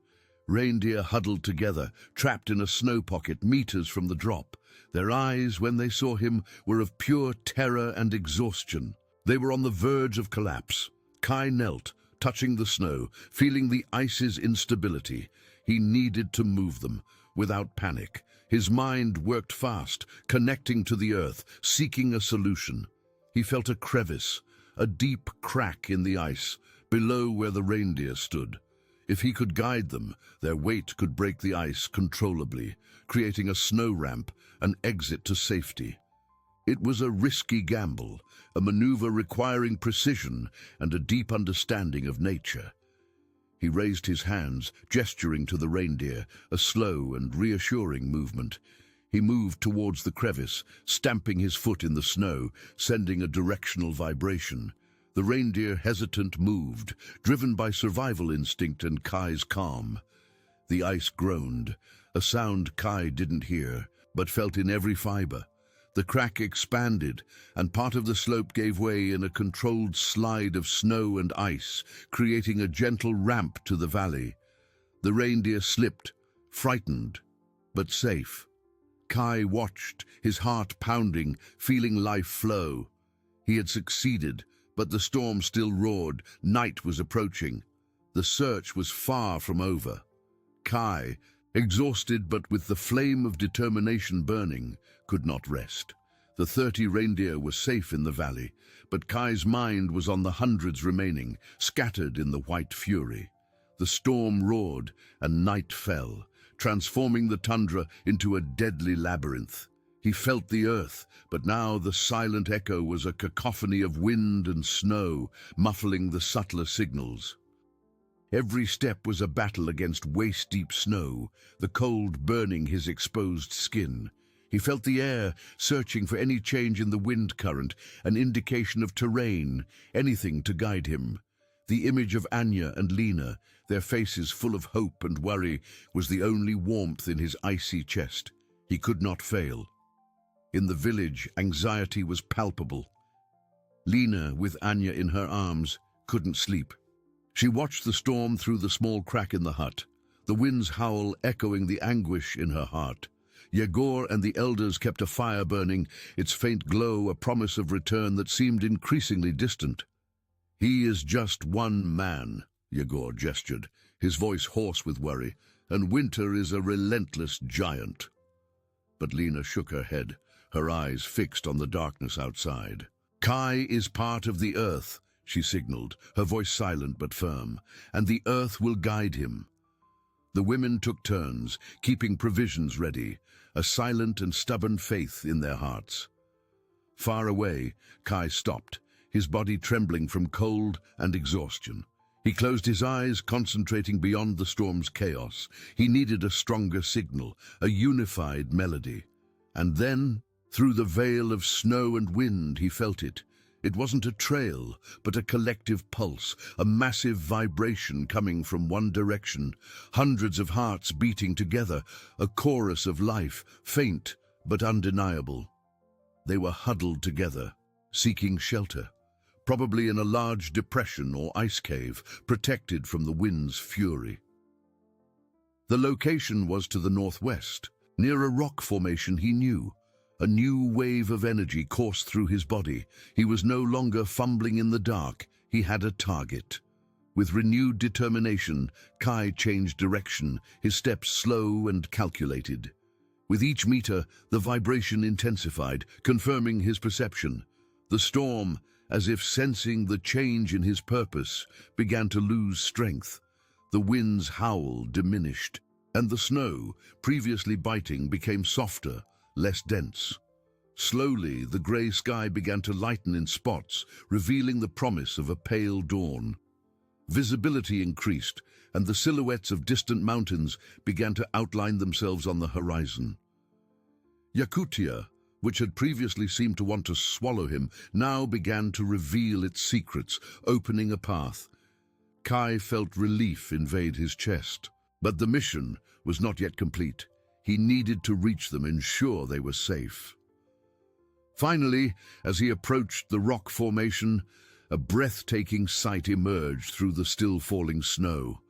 Reindeer huddled together, trapped in a snow pocket meters from the drop. Their eyes, when they saw him, were of pure terror and exhaustion. They were on the verge of collapse. Kai knelt, touching the snow, feeling the ice's instability. He needed to move them, without panic. His mind worked fast, connecting to the earth, seeking a solution. He felt a crevice, a deep crack in the ice, below where the reindeer stood. If he could guide them, their weight could break the ice controllably, creating a snow ramp, an exit to safety. It was a risky gamble, a maneuver requiring precision and a deep understanding of nature. He raised his hands, gesturing to the reindeer, a slow and reassuring movement. He moved towards the crevice, stamping his foot in the snow, sending a directional vibration. The reindeer, hesitant, moved, driven by survival instinct and Kai's calm. The ice groaned, a sound Kai didn't hear, but felt in every fiber. The crack expanded, and part of the slope gave way in a controlled slide of snow and ice, creating a gentle ramp to the valley. The reindeer slipped, frightened, but safe. Kai watched, his heart pounding, feeling life flow. He had succeeded, but the storm still roared. Night was approaching. The search was far from over. Kai, exhausted but with the flame of determination burning, could not rest. The 30 reindeer were safe in the valley, but Kai's mind was on the hundreds remaining, scattered in the white fury. The storm roared, and night fell, transforming the tundra into a deadly labyrinth. He felt the earth, but now the silent echo was a cacophony of wind and snow, muffling the subtler signals. Every step was a battle against waist-deep snow, the cold burning his exposed skin. He felt the air, searching for any change in the wind current, an indication of terrain, anything to guide him. The image of Anya and Lena, their faces full of hope and worry, was the only warmth in his icy chest. He could not fail. In the village, anxiety was palpable. Lena, with Anya in her arms, couldn't sleep. She watched the storm through the small crack in the hut, the wind's howl echoing the anguish in her heart. Yeager and the elders kept a fire burning, its faint glow a promise of return that seemed increasingly distant. "He is just one man," Yeager gestured, his voice hoarse with worry, "and winter is a relentless giant." But Lena shook her head, her eyes fixed on the darkness outside. Kai is part of the earth, she signaled, her voice silent but firm, and the earth will guide him. The women took turns, keeping provisions ready, a silent and stubborn faith in their hearts. Far away, Kai stopped, his body trembling from cold and exhaustion. He closed his eyes, concentrating beyond the storm's chaos. He needed a stronger signal, a unified melody. And then, through the veil of snow and wind, he felt it. It wasn't a trail, but a collective pulse, a massive vibration coming from one direction, hundreds of hearts beating together, a chorus of life, faint but undeniable. They were huddled together, seeking shelter, probably in a large depression or ice cave, protected from the wind's fury. The location was to the northwest, near a rock formation he knew. A new wave of energy coursed through his body. He was no longer fumbling in the dark. He had a target. With renewed determination, Kai changed direction, his steps slow and calculated. With each meter, the vibration intensified, confirming his perception. The storm, as if sensing the change in his purpose, began to lose strength. The wind's howl diminished, and the snow, previously biting, became softer, less dense. Slowly, the grey sky began to lighten in spots, revealing the promise of a pale dawn. Visibility increased, and the silhouettes of distant mountains began to outline themselves on the horizon. Yakutia, which had previously seemed to want to swallow him, now began to reveal its secrets, opening a path. Kai felt relief invade his chest, but the mission was not yet complete. He needed to reach them, ensure they were safe. Finally, as he approached the rock formation, a breathtaking sight emerged through the still-falling snow.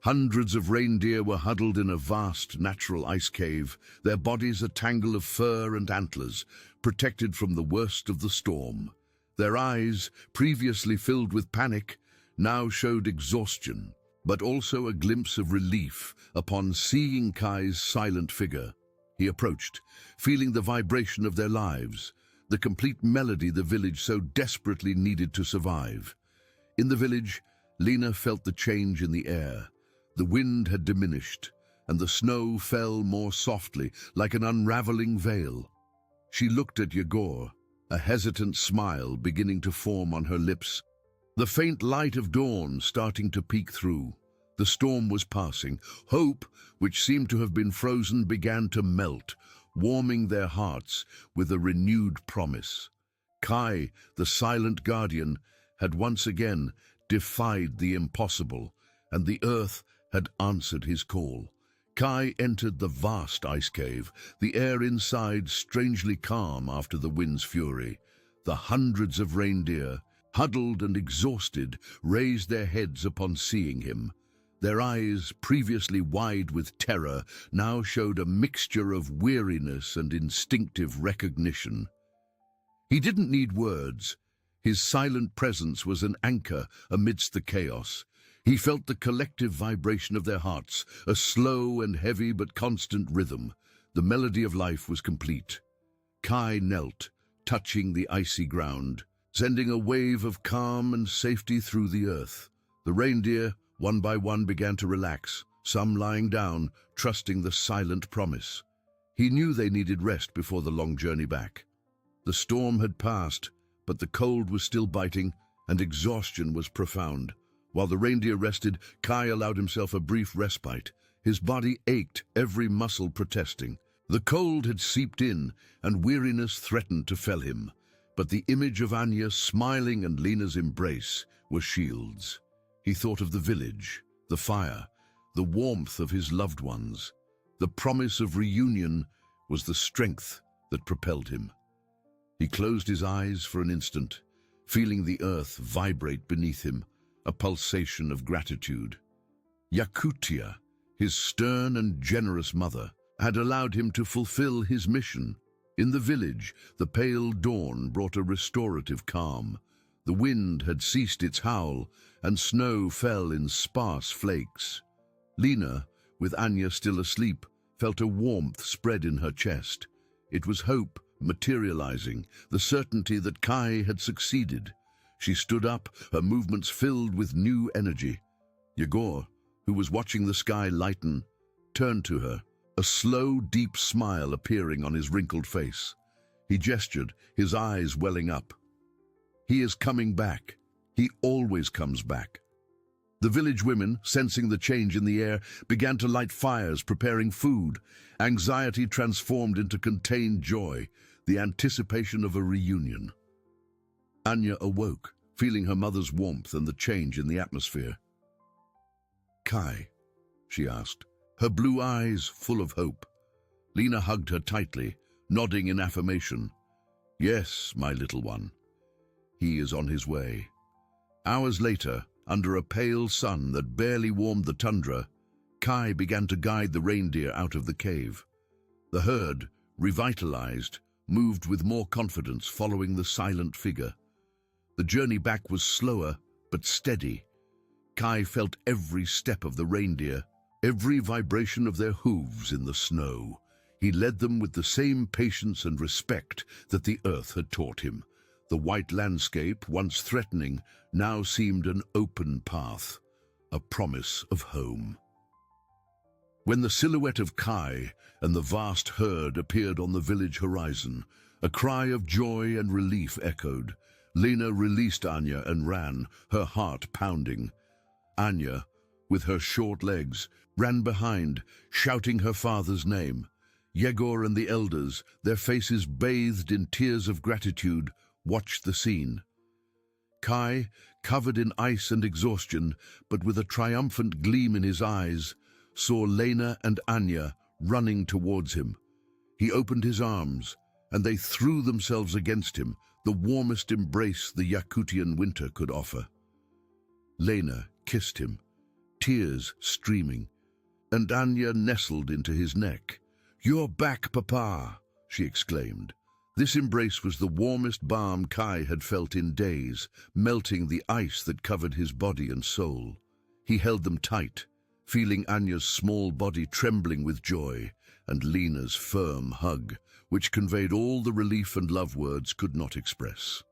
Hundreds of reindeer were huddled in a vast natural ice cave, their bodies a tangle of fur and antlers, protected from the worst of the storm. Their eyes, previously filled with panic, now showed exhaustion, but also a glimpse of relief upon seeing Kai's silent figure. He approached, feeling the vibration of their lives, the complete melody the village so desperately needed to survive. In the village, Lena felt the change in the air. The wind had diminished, and the snow fell more softly, like an unraveling veil. She looked at Yegor, a hesitant smile beginning to form on her lips. The faint light of dawn starting to peek through. The storm was passing. Hope, which seemed to have been frozen, began to melt, warming their hearts with a renewed promise. Kai, the silent guardian, had once again defied the impossible, and the earth had answered his call. Kai entered the vast ice cave, the air inside strangely calm after the wind's fury. The hundreds of reindeer, huddled and exhausted, raised their heads upon seeing him. Their eyes, previously wide with terror, now showed a mixture of weariness and instinctive recognition. He didn't need words. His silent presence was an anchor amidst the chaos. He felt the collective vibration of their hearts, a slow and heavy but constant rhythm. The melody of life was complete. Kai knelt, touching the icy ground, sending a wave of calm and safety through the earth. The reindeer, one by one, began to relax, some lying down, trusting the silent promise. He knew they needed rest before the long journey back. The storm had passed, but the cold was still biting, and exhaustion was profound. While the reindeer rested, Kai allowed himself a brief respite. His body ached, every muscle protesting. The cold had seeped in, and weariness threatened to fell him. But the image of Anya smiling and Lena's embrace were shields. He thought of the village, the fire, the warmth of his loved ones. The promise of reunion was the strength that propelled him. He closed his eyes for an instant, feeling the earth vibrate beneath him, a pulsation of gratitude. Yakutia, his stern and generous mother, had allowed him to fulfill his mission. In the village, the pale dawn brought a restorative calm. The wind had ceased its howl, and snow fell in sparse flakes. Lena, with Anya still asleep, felt a warmth spread in her chest. It was hope materializing, the certainty that Kai had succeeded. She stood up, her movements filled with new energy. Yegor, who was watching the sky lighten, turned to her, a slow, deep smile appearing on his wrinkled face. He gestured, his eyes welling up. He is coming back. He always comes back. The village women, sensing the change in the air, began to light fires, preparing food. Anxiety transformed into contained joy, the anticipation of a reunion. Anya awoke, feeling her mother's warmth and the change in the atmosphere. "Kai?" she asked, her blue eyes full of hope. Lena hugged her tightly, nodding in affirmation. "Yes, my little one. He is on his way." Hours later, under a pale sun that barely warmed the tundra, Kai began to guide the reindeer out of the cave. The herd, revitalized, moved with more confidence following the silent figure. The journey back was slower but steady. Kai felt every step of the reindeer, every vibration of their hooves in the snow. He led them with the same patience and respect that the earth had taught him. The white landscape, once threatening, now seemed an open path, a promise of home. When the silhouette of Kai and the vast herd appeared on the village horizon, a cry of joy and relief echoed. Lena released Anya and ran, her heart pounding. Anya, with her short legs, ran behind, shouting her father's name. Yegor and the elders, their faces bathed in tears of gratitude, watched the scene. Kai, covered in ice and exhaustion, but with a triumphant gleam in his eyes, saw Lena and Anya running towards him. He opened his arms, and they threw themselves against him, the warmest embrace the Yakutian winter could offer. Lena kissed him, tears streaming, and Anya nestled into his neck. "You're back, Papa," she exclaimed. This embrace was the warmest balm Kai had felt in days, melting the ice that covered his body and soul. He held them tight, feeling Anya's small body trembling with joy, and Lena's firm hug, which conveyed all the relief and love words could not express.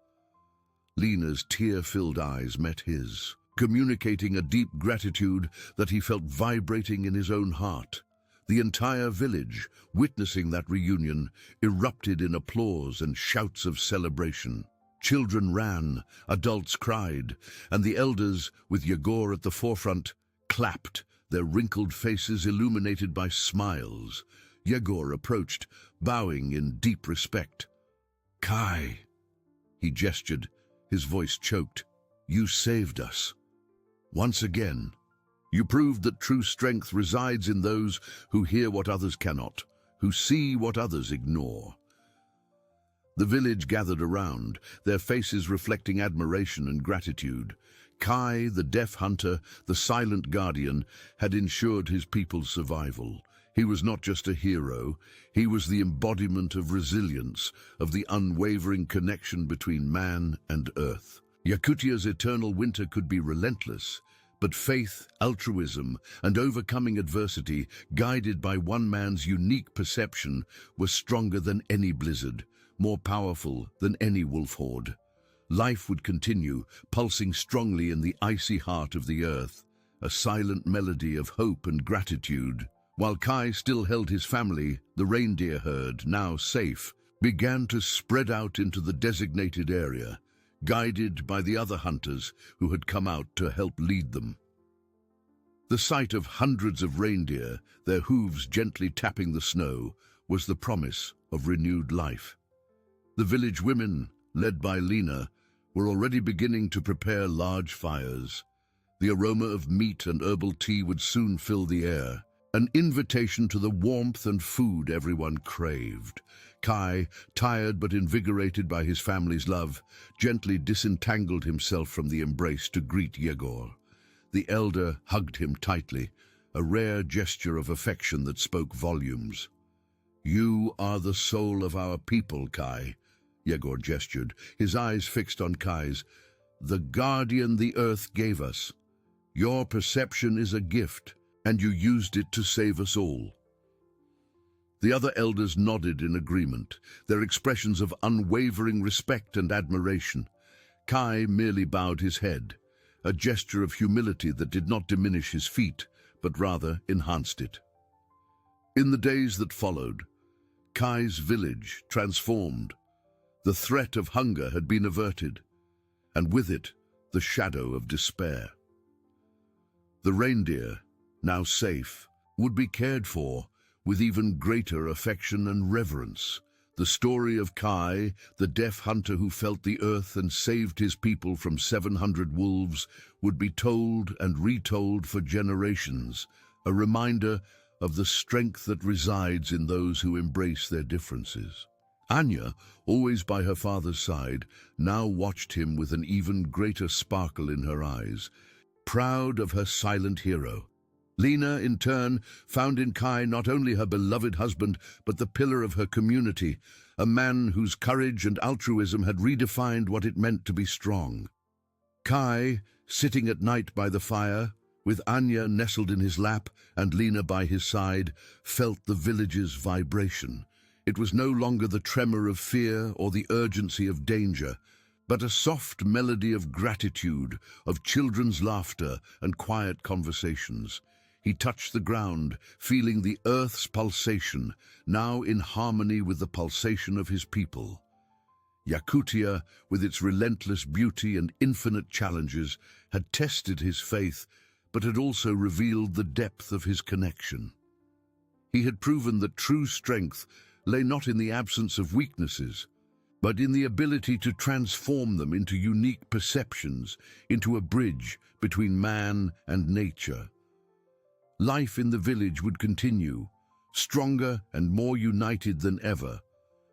Lena's tear-filled eyes met his, communicating a deep gratitude that he felt vibrating in his own heart. The entire village, witnessing that reunion, erupted in applause and shouts of celebration. Children ran, adults cried, and the elders, with Yegor at the forefront, clapped, their wrinkled faces illuminated by smiles. Yegor approached, bowing in deep respect. "Kai," he gestured, his voice choked, "you saved us. Once again. You proved that true strength resides in those who hear what others cannot, who see what others ignore." The village gathered around, their faces reflecting admiration and gratitude. Kai, the deaf hunter, the silent guardian, had ensured his people's survival. He was not just a hero, he was the embodiment of resilience, of the unwavering connection between man and earth. Yakutia's eternal winter could be relentless, but faith, altruism, and overcoming adversity, guided by one man's unique perception, were stronger than any blizzard, more powerful than any wolf horde. Life would continue, pulsing strongly in the icy heart of the earth, a silent melody of hope and gratitude. While Kai still held his family, the reindeer herd, now safe, began to spread out into the designated area, guided by the other hunters who had come out to help lead them. The sight of hundreds of reindeer, their hooves gently tapping the snow, was the promise of renewed life. The village women, led by Lena, were already beginning to prepare large fires. The aroma of meat and herbal tea would soon fill the air, an invitation to the warmth and food everyone craved. Kai, tired but invigorated by his family's love, gently disentangled himself from the embrace to greet Yegor. The elder hugged him tightly, a rare gesture of affection that spoke volumes. "You are the soul of our people, Kai," Yegor gestured, his eyes fixed on Kai's. "The guardian the earth gave us. Your perception is a gift, and you used it to save us all." The other elders nodded in agreement, their expressions of unwavering respect and admiration. Kai merely bowed his head, a gesture of humility that did not diminish his feat, but rather enhanced it. In the days that followed, Kai's village transformed. The threat of hunger had been averted, and with it, the shadow of despair. The reindeer, now safe, would be cared for with even greater affection and reverence. The story of Kai, the deaf hunter who felt the earth and saved his people from 700 wolves, would be told and retold for generations, a reminder of the strength that resides in those who embrace their differences. Anya, always by her father's side, now watched him with an even greater sparkle in her eyes, proud of her silent hero. Lena, in turn, found in Kai not only her beloved husband, but the pillar of her community, a man whose courage and altruism had redefined what it meant to be strong. Kai, sitting at night by the fire, with Anya nestled in his lap and Lena by his side, felt the village's vibration. It was no longer the tremor of fear or the urgency of danger, but a soft melody of gratitude, of children's laughter and quiet conversations. He touched the ground, feeling the earth's pulsation, now in harmony with the pulsation of his people. Yakutia, with its relentless beauty and infinite challenges, had tested his faith, but had also revealed the depth of his connection. He had proven that true strength lay not in the absence of weaknesses, but in the ability to transform them into unique perceptions, into a bridge between man and nature. Life in the village would continue, stronger and more united than ever,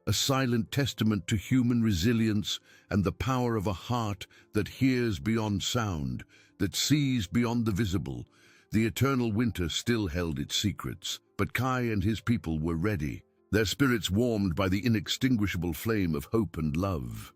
a silent testament to human resilience and the power of a heart that hears beyond sound, that sees beyond the visible. The eternal winter still held its secrets, but Kai and his people were ready, their spirits warmed by the inextinguishable flame of hope and love.